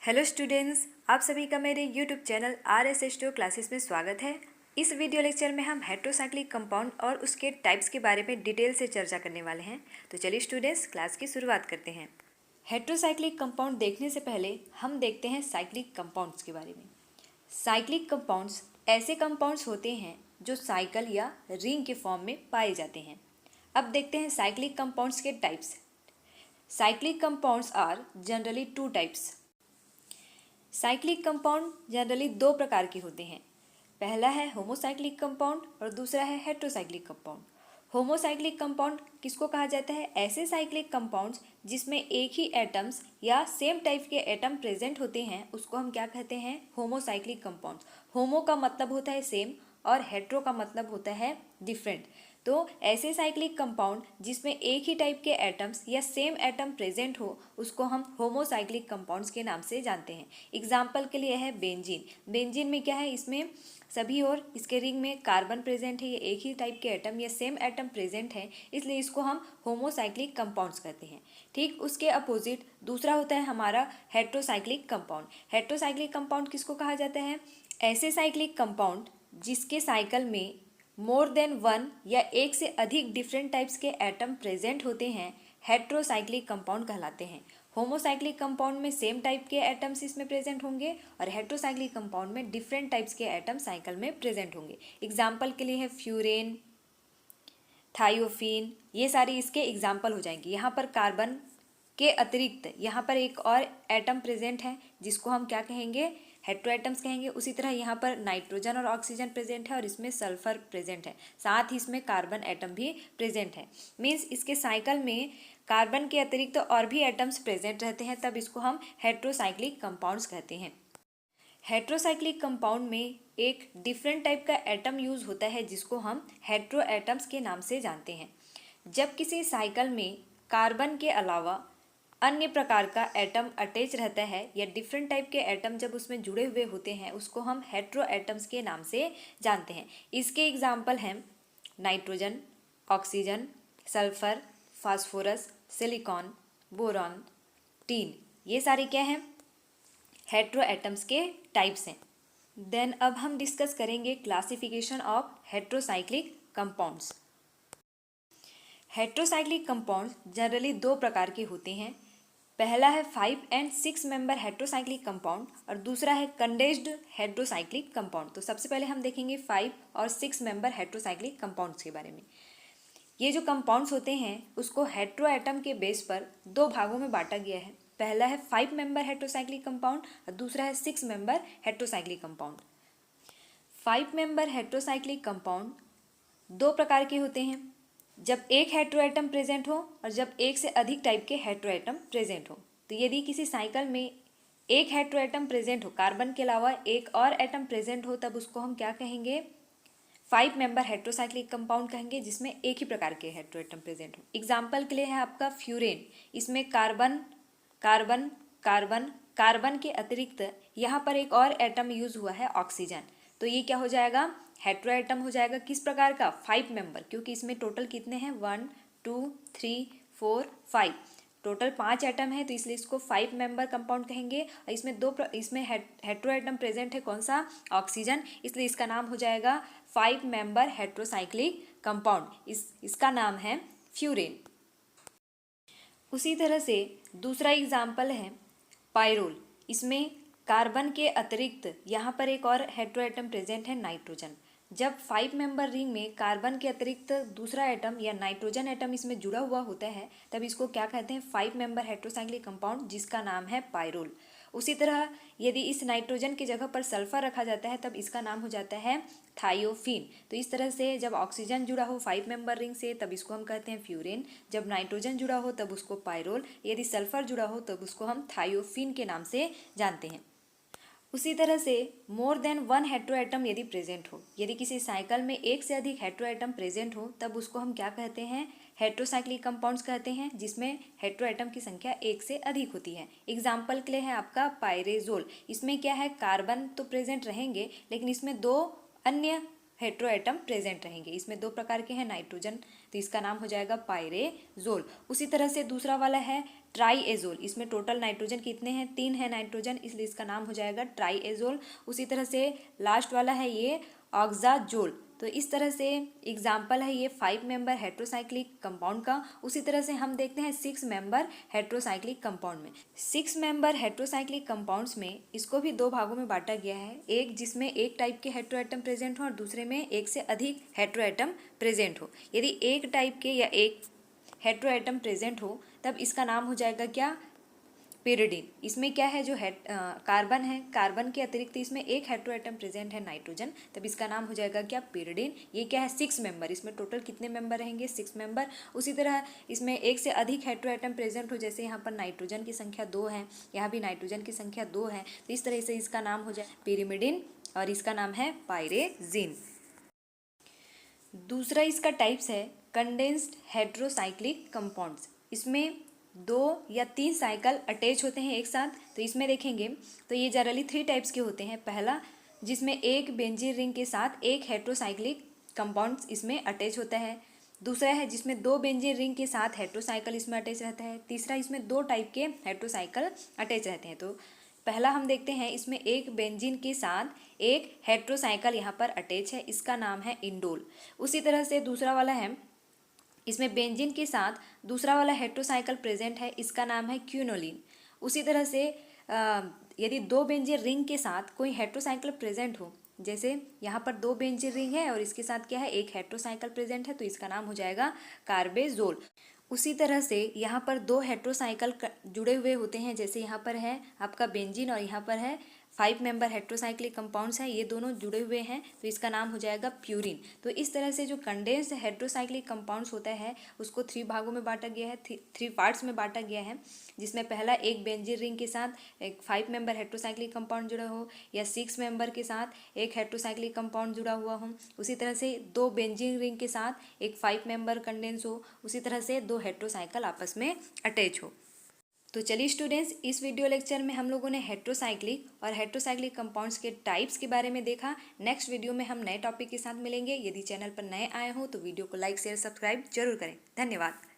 Hello students, आप सभी का मेरे यूट्यूब चैनल RSH2 क्लासेस में स्वागत है। इस वीडियो लेक्चर में हम हेट्रोसाइक्लिक कंपाउंड और उसके टाइप्स के बारे में डिटेल से चर्चा करने वाले हैं। तो चलिए स्टूडेंट्स, क्लास की शुरुआत करते हैं। हेट्रोसाइक्लिक कंपाउंड देखने से पहले हम देखते हैं साइक्लिक कंपाउंड्स के बारे में। साइक्लिक कंपाउंड्स ऐसे कंपाउंड्स होते हैं जो साइकिल या रिंग के फॉर्म में पाए जाते हैं। अब देखते हैं साइक्लिक कंपाउंड्स के types. Cyclic compounds are generally two types. Cyclic compound generally दो प्रकार के होते हैं। पहला है होमोसाइक्लिक कंपाउंड और दूसरा है हेट्रोसाइक्लिक कंपाउंड। होमोसाइक्लिक कंपाउंड किसको कहा जाता है? ऐसे साइक्लिक कंपाउंड्स जिसमें एक ही एटम्स या सेम टाइप के एटम प्रेजेंट होते हैं उसको हम क्या कहते हैं? Homocyclic compounds. होमो का मतलब होता है सेम और हेट्रो का मतलब होता है डिफरेंट। तो ऐसे साइक्लिक कंपाउंड जिसमें एक ही टाइप के एटम्स या सेम एटम प्रेजेंट हो उसको हम होमोसाइक्लिक कंपाउंड्स के नाम से जानते हैं। एग्जाम्पल के लिए है बेंजीन। बेंजीन में क्या है? इसमें सभी और इसके रिंग में कार्बन प्रेजेंट है, ये एक ही टाइप के एटम या सेम एटम प्रेजेंट है, इसलिए इसको हम होमोसाइक्लिक कंपाउंड्स कहते हैं। ठीक उसके अपोजिट दूसरा होता है हमारा हेट्रोसाइक्लिक कंपाउंड। हेट्रोसाइक्लिक कंपाउंड किसको कहा जाता है? ऐसे साइक्लिक कंपाउंड जिसके साइकिल में मोर देन वन या एक से अधिक डिफरेंट टाइप्स के एटम प्रेजेंट होते हैं हेट्रोसाइक्लिक कंपाउंड कहलाते हैं। होमोसाइक्लिक कंपाउंड में सेम टाइप के एटम्स इसमें प्रेजेंट होंगे और हेट्रोसाइक्लिक कंपाउंड में डिफरेंट टाइप्स के एटम साइकिल में प्रेजेंट होंगे। एग्जाम्पल के लिए है फ्यूरेन, थायोफीन, ये सारी इसके एग्जाम्पल हो जाएंगे। यहाँ पर कार्बन के अतिरिक्त यहाँ पर एक और एटम प्रेजेंट है जिसको हम क्या कहेंगे? हेट्रो एटम्स कहेंगे। उसी तरह यहाँ पर नाइट्रोजन और ऑक्सीजन प्रेजेंट है और इसमें सल्फर प्रेजेंट है, साथ ही इसमें कार्बन एटम भी प्रेजेंट है। मीन्स इसके साइकिल में कार्बन के अतिरिक्त और भी एटम्स प्रेजेंट रहते हैं, तब इसको हम हेट्रोसाइक्लिक कंपाउंड्स कहते हैं। हेट्रोसाइक्लिक कंपाउंड में एक डिफरेंट टाइप का एटम यूज होता है जिसको हम हेट्रो एटम्स के नाम से जानते हैं। जब किसी साइकिल में कार्बन के अलावा अन्य प्रकार का एटम अटैच रहता है या डिफरेंट टाइप के एटम जब उसमें जुड़े हुए होते हैं उसको हम हेट्रो एटम्स के नाम से जानते हैं। इसके एग्जाम्पल हैं nitrogen, oxygen, sulphur, phosphorus, silicon, boron, tin. ये सारे क्या हैं? हेट्रो एटम्स के टाइप्स हैं। देन अब हम डिस्कस करेंगे classification of heterocyclic compounds. Heterocyclic compounds generally दो प्रकार के होते हैं। पहला है 5 and 6 मेंबर हेट्रोसाइक्लिक कंपाउंड और दूसरा है कंडेंस्ड हेट्रोसाइक्लिक कंपाउंड। तो सबसे पहले हम देखेंगे 5 और 6 मेंबर हेट्रोसाइक्लिक कंपाउंड्स के बारे में। ये जो कंपाउंड्स होते हैं उसको हेट्रो एटम के बेस पर दो भागों में बांटा गया है। पहला है 5 मेंबर हेट्रोसाइक्लिक कंपाउंड और दूसरा है 6 member heterocyclic compound. 5 member heterocyclic compound दो प्रकार के होते हैं, जब एक हेट्रो एटम प्रेजेंट हो और जब एक से अधिक टाइप के हेट्रो एटम प्रेजेंट हो। तो यदि किसी साइकिल में एक हेट्रो एटम प्रेजेंट हो, कार्बन के अलावा एक और एटम प्रेजेंट हो, तब उसको हम क्या कहेंगे? 5 मेंबर हेट्रोसाइक्लिक कंपाउंड कहेंगे जिसमें एक ही प्रकार के हेट्रो एटम प्रेजेंट हो। एग्जाम्पल के लिए है आपका फ्यूरेन। इसमें कार्बन कार्बन कार्बन कार्बन के अतिरिक्त यहाँ पर एक और एटम यूज हुआ है ऑक्सीजन। तो ये क्या हो जाएगा? हेट्रो एटम हो जाएगा। किस प्रकार का? 5 मेंबर, क्योंकि इसमें टोटल कितने हैं? 1 2 3 4 5, टोटल 5 एटम है, तो इसलिए इसको 5 मेंबर कंपाउंड कहेंगे। और इसमें हेट्रो एटम प्रेजेंट है, कौन सा? ऑक्सीजन, इसलिए इसका नाम हो जाएगा 5 मेंबर हेट्रोसाइक्लिक कंपाउंड। इसका नाम है फ्यूरेन। उसी तरह से दूसरा एग्जाम्पल है पायरोल। इसमें कार्बन के अतिरिक्त यहाँ पर एक और हेट्रो एटम प्रेजेंट है नाइट्रोजन। जब 5 मेंबर रिंग में कार्बन के अतिरिक्त दूसरा एटम या नाइट्रोजन एटम इसमें जुड़ा हुआ होता है तब इसको क्या कहते हैं? 5 मेंबर हेट्रोसाइक्लिक कंपाउंड, जिसका नाम है पायरोल। उसी तरह यदि इस नाइट्रोजन की जगह पर सल्फर रखा जाता है तब इसका नाम हो जाता है थायोफीन। तो इस तरह से जब ऑक्सीजन जुड़ा हो 5 मेंबर रिंग से तब इसको हम कहते हैं फ्यूरेन, जब नाइट्रोजन जुड़ा हो तब उसको पायरोल, यदि सल्फर जुड़ा हो तब उसको हम थायोफीन के नाम से जानते हैं। उसी तरह से more than one hetero atom यदि प्रेजेंट हो, यदि किसी साइकिल में एक से अधिक हेट्रो एटम प्रेजेंट हो तब उसको हम क्या कहते हैं? हेट्रोसाइक्लिक कंपाउंड्स कहते हैं, जिसमें हेट्रो एटम की संख्या एक से अधिक होती है। एग्जाम्पल के लिए है आपका पायरेजोल। इसमें क्या है? कार्बन तो प्रेजेंट रहेंगे लेकिन इसमें दो अन्य हेट्रो एटम प्रेजेंट रहेंगे। इसमें दो प्रकार के हैं नाइट्रोजन, तो इसका नाम हो जाएगा पायरेजोल। उसी तरह से दूसरा वाला है ट्राईएजोल, इसमें टोटल नाइट्रोजन कितने हैं, 3 है नाइट्रोजन, इसलिए इसका नाम हो जाएगा ट्राईएजोल। उसी तरह से लास्ट वाला है ये ऑक्साजोल। तो इस तरह से एग्जाम्पल है ये 5 मेंबर हेट्रोसाइक्लिक कंपाउंड का। उसी तरह से हम देखते हैं 6 मेंबर हेट्रोसाइक्लिक कंपाउंड में। 6 मेंबर हेट्रोसाइक्लिक कंपाउंड्स में इसको भी 2 भागों में बांटा गया है, एक जिसमें एक टाइप के हेट्रोएटम प्रेजेंट हो और दूसरे में एक से अधिक हेट्रोएटम प्रेजेंट हो। यदि एक टाइप के या एक हेट्रोएटम प्रेजेंट हो तब इसका नाम हो जाएगा क्या, पिरिडीन। इसमें क्या है, जो कार्बन है, कार्बन के अतिरिक्त इसमें एक हेट्रोएटम प्रेजेंट है नाइट्रोजन, तब इसका नाम हो जाएगा क्या, पिरिडीन। ये क्या है, 6 मेंबर, इसमें टोटल कितने मेंबर रहेंगे, 6 मेंबर। उसी तरह इसमें एक से अधिक हेट्रोएटम प्रेजेंट हो, जैसे यहाँ पर नाइट्रोजन की संख्या 2 है, यहाँ भी नाइट्रोजन की संख्या 2 है, तो इस तरह से इसका नाम हो जाए पिरिमिडिन और इसका नाम है पायरेजीन। दूसरा इसका टाइप्स है कंडेंस्ड हेट्रोसाइक्लिक कंपाउंड्स। इसमें 2 या 3 साइकिल अटैच होते हैं एक साथ। तो इसमें देखेंगे तो ये जनरली 3 टाइप्स के होते हैं। पहला जिसमें एक बेंजीन रिंग के साथ एक हेट्रोसाइक्लिक कंपाउंड्स इसमें अटैच होता है। दूसरा है जिसमें 2 बेंजीन रिंग के साथ हेट्रोसाइकिल इसमें अटैच रहता है। तीसरा इसमें 2 टाइप के हेट्रोसाइकिल अटैच रहते हैं। तो पहला हम देखते हैं, इसमें एक बेंजीन के साथ एक हेट्रोसाइकिल यहाँ पर अटैच है, इसका नाम है इंडोल। उसी तरह से दूसरा वाला है, इसमें बेंजीन के साथ दूसरा वाला हेट्रोसाइकिल प्रेजेंट है, इसका नाम है क्यूनोलिन। उसी तरह से यदि 2 बेंजीन रिंग के साथ कोई हेट्रोसाइकिल प्रेजेंट हो, जैसे यहाँ पर 2 बेंजीन रिंग है और इसके साथ क्या है, एक हेट्रोसाइकिल प्रेजेंट है, तो इसका नाम हो जाएगा कार्बेजोल। उसी तरह से यहाँ पर 2 हेट्रोसाइकिल जुड़े हुए होते हैं, जैसे यहाँ पर है आपका बेंजीन और यहाँ पर है 5 मेंबर हेट्रोसाइक्लिक कंपाउंड्स हैं, ये दोनों जुड़े हुए हैं, तो इसका नाम हो जाएगा प्यूरिन। तो इस तरह से जो कंडेंस्ड हेट्रोसाइक्लिक कंपाउंड्स होता है उसको 3 भागों में बांटा गया है, 3 पार्ट्स में बांटा गया है, जिसमें पहला एक बेंजीन रिंग के साथ एक 5 मेंबर हेट्रोसाइक्लिक कंपाउंड जुड़ा हो, या 6 मेंबर के साथ एक हेट्रोसाइक्लिक कंपाउंड जुड़ा हुआ हो। उसी तरह से 2 बेंजीन रिंग के साथ एक 5 मेंबर कंडेंस हो, उसी तरह से 2 हेट्रोसाइकिल आपस में अटैच हो। तो चलिए स्टूडेंट्स, इस वीडियो लेक्चर में हम लोगों ने हेट्रोसाइक्लिक और हेट्रोसाइक्लिक कंपाउंड्स के टाइप्स के बारे में देखा। नेक्स्ट वीडियो में हम नए टॉपिक के साथ मिलेंगे। यदि चैनल पर नए आए हो तो वीडियो को लाइक शेयर सब्सक्राइब जरूर करें। धन्यवाद।